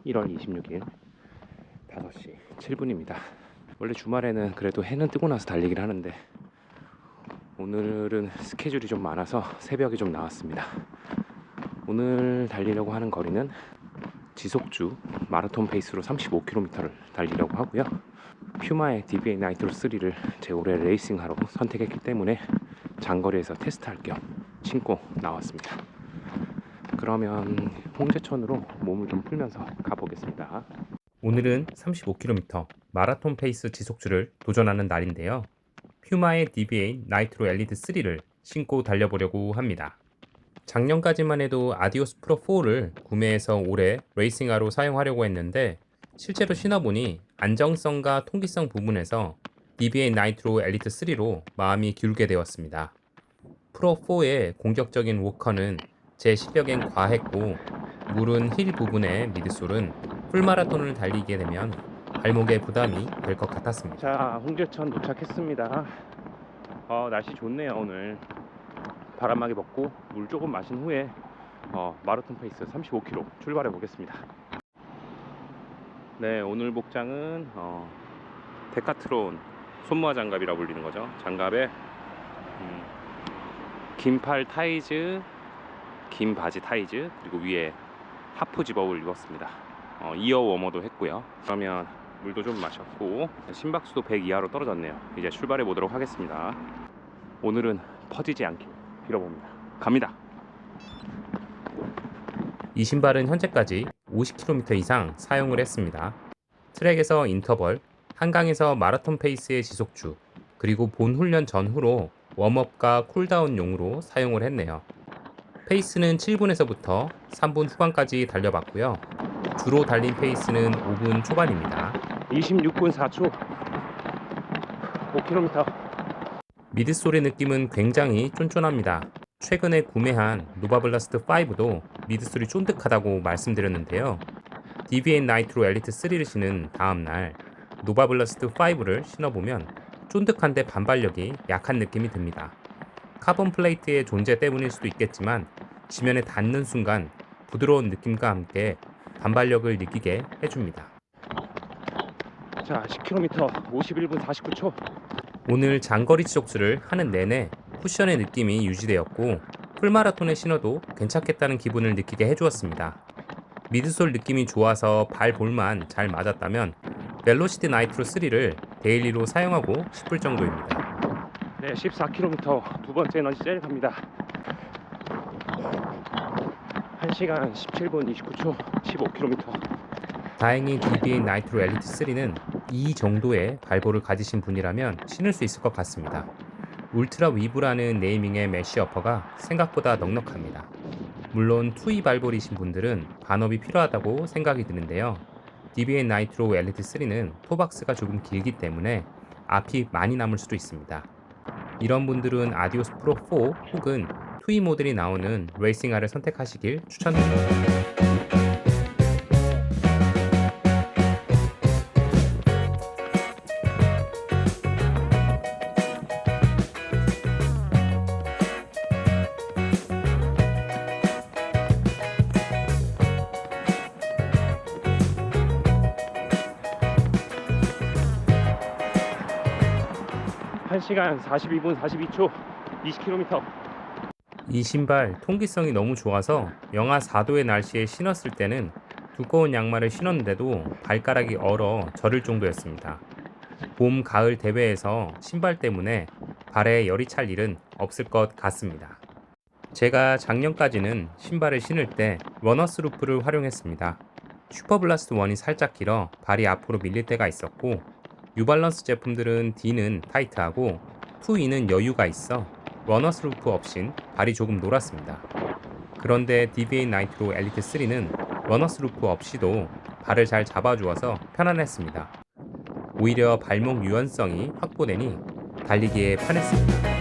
1월 26일 5시 7분입니다. 원래 주말에는 그래도 해는 뜨고 나서 달리기를 하는데 오늘은 스케줄이 좀 많아서 새벽에 좀 나왔습니다. 오늘 달리려고 하는 거리는 지속주 마라톤 페이스로 35km를 달리려고 하고요. 퓨마의 DBA 나이트로 3를 제 올해 레이싱하러 선택했기 때문에 장거리에서 테스트할 겸 신고 나왔습니다. 그러면 홍제천으로 몸을 좀 풀면서 가보겠습니다. 오늘은 35km 마라톤 페이스 지속주를 도전하는 날인데요. 퓨마의 DBA 나이트로 엘리트 3를 신고 달려보려고 합니다. 작년까지만 해도 아디오스 프로 4를 구매해서 올해 레이싱화로 사용하려고 했는데 실제로 신어보니 안정성과 통기성 부분에서 DBA 나이트로 엘리트 3로 마음이 기울게 되었습니다. 프로 4의 공격적인 워커는 제 실력엔 과했고 무른 힐 부분의 미드솔은 풀마라톤을 달리게 되면 발목에 부담이 될 것 같았습니다. 자, 홍제천 도착했습니다. 날씨 좋네요. 오늘 바람막이 벗고 물 조금 마신 후에 마라톤 페이스 35km 출발해 보겠습니다. 네, 오늘 복장은 데카트론 손모아 장갑이라 불리는 거죠. 장갑에 긴팔 타이즈, 긴 바지 타이즈, 그리고 위에 하프 집업을 입었습니다. 이어 워머도 했고요. 그러면 물도 좀 마셨고 심박수도 100 이하로 떨어졌네요. 이제 출발해 보도록 하겠습니다. 오늘은 퍼지지 않길 빌어봅니다. 갑니다. 이 신발은 현재까지 50km 이상 사용을 했습니다. 트랙에서 인터벌, 한강에서 마라톤 페이스의 지속주, 그리고 본 훈련 전후로 웜업과 쿨다운용으로 사용을 했네요. 페이스는 7분에서부터 3분 후반까지 달려봤고요. 주로 달린 페이스는 5분 초반입니다. 26분 4초 5km. 미드솔의 느낌은 굉장히 쫀쫀합니다. 최근에 구매한 노바블라스트 5도 미드솔이 쫀득하다고 말씀드렸는데요. DBA 나이트로 엘리트 3를 신은 다음날 노바블라스트 5를 신어보면 쫀득한데 반발력이 약한 느낌이 듭니다. 카본 플레이트의 존재 때문일 수도 있겠지만 지면에 닿는 순간 부드러운 느낌과 함께 반발력을 느끼게 해줍니다. 자, 10km 51분 49초. 오늘 장거리 지속수를 하는 내내 쿠션의 느낌이 유지되었고 풀마라톤에 신어도 괜찮겠다는 기분을 느끼게 해주었습니다. 미드솔 느낌이 좋아서 발볼만 잘 맞았다면 벨로시티 나이트로 3를 데일리로 사용하고 싶을 정도입니다. 네, 14km 두 번째 에너지 젤 갑니다. 1시간 17분 29초 15km. 다행히 DBA 나이트로 엘리트 3는 이 정도의 발볼을 가지신 분이라면 신을 수 있을 것 같습니다. 울트라 위브라는 네이밍의 메쉬 어퍼가 생각보다 넉넉합니다. 물론 투이 발볼이신 분들은 반업이 필요하다고 생각이 드는데요. DBA 나이트로 엘리트 3는 토박스가 조금 길기 때문에 앞이 많이 남을 수도 있습니다. 이런 분들은 아디오스 프로 4 혹은 투이 모델이 나오는 레이싱화를 선택하시길 추천드립니다. 한 시간 42분 42초 20km. 이 신발 통기성이 너무 좋아서 영하 4도의 날씨에 신었을 때는 두꺼운 양말을 신었는데도 발가락이 얼어 저릴 정도였습니다. 봄, 가을 대회에서 신발 때문에 발에 열이 찰 일은 없을 것 같습니다. 제가 작년까지는 신발을 신을 때 러너스 루프를 활용했습니다. 슈퍼블라스트 1이 살짝 길어 발이 앞으로 밀릴 때가 있었고 뉴발란스 제품들은 D는 타이트하고 2E는 여유가 있어 러너스 루프 없인 발이 조금 놀았습니다. 그런데 DBA 나이트로 엘리트 3는 러너스 루프 없이도 발을 잘 잡아주어서 편안했습니다. 오히려 발목 유연성이 확보되니 달리기에 편했습니다.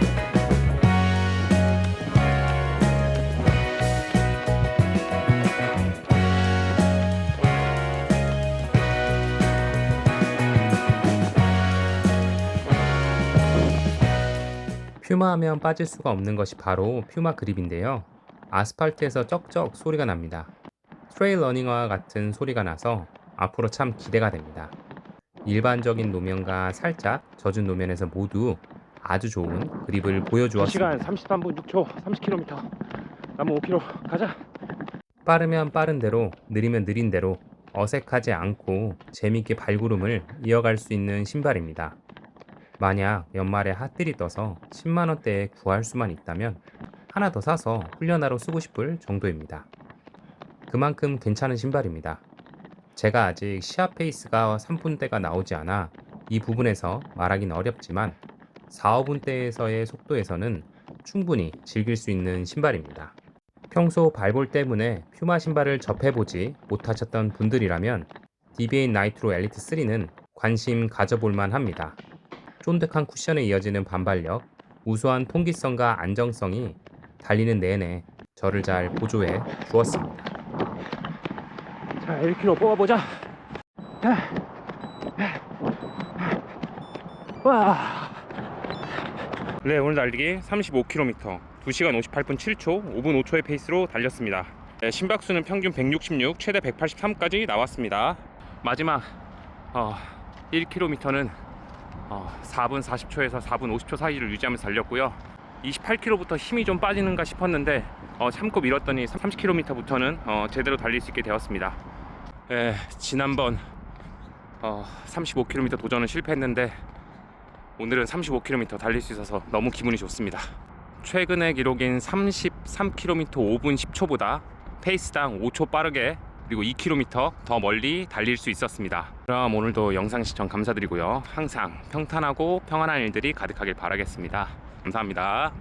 퓨마 하면 빠질 수가 없는 것이 바로 퓨마 그립인데요. 아스팔트에서 쩍쩍 소리가 납니다. 트레일 러닝화와 같은 소리가 나서 앞으로 참 기대가 됩니다. 일반적인 노면과 살짝 젖은 노면에서 모두 아주 좋은 그립을 보여주었습니다. 2시간 33분 6초 30km 남은 5km 가자. 빠르면 빠른 대로, 느리면 느린 대로 어색하지 않고 재밌게 발구름을 이어갈 수 있는 신발입니다. 만약 연말에 핫딜이 떠서 10만원대에 구할 수만 있다면 하나 더 사서 훈련하러 쓰고 싶을 정도입니다. 그만큼 괜찮은 신발입니다. 제가 아직 시합 페이스가 3분대가 나오지 않아 이 부분에서 말하긴 어렵지만 4, 5분대에서의 속도에서는 충분히 즐길 수 있는 신발입니다. 평소 발볼 때문에 퓨마 신발을 접해보지 못하셨던 분들이라면 DBA 나이트로 엘리트 3는 관심 가져볼만 합니다. 쫀득한 쿠션에 이어지는 반발력, 우수한 통기성과 안정성이 달리는 내내 저를 잘 보조해 주었습니다. 자 1km 뽑아보자. 와. 네, 오늘 달리기 35km 2시간 58분 7초 5분 5초의 페이스로 달렸습니다. 네, 심박수는 평균 166 최대 183까지 나왔습니다. 마지막 1km는 4분 40초에서 4분 50초 사이를 유지하면서 달렸고요. 28km부터 힘이 좀 빠지는가 싶었는데 참고 밀었더니 30km부터는 제대로 달릴 수 있게 되었습니다. 지난번 35km 도전은 실패했는데 오늘은 35km 달릴 수 있어서 너무 기분이 좋습니다. 최근의 기록인 33km 5분 10초보다 페이스당 5초 빠르게 그리고 2km 더 멀리 달릴 수 있었습니다. 그럼 오늘도 영상 시청 감사드리고요. 항상 평탄하고 평안한 일들이 가득하길 바라겠습니다. 감사합니다.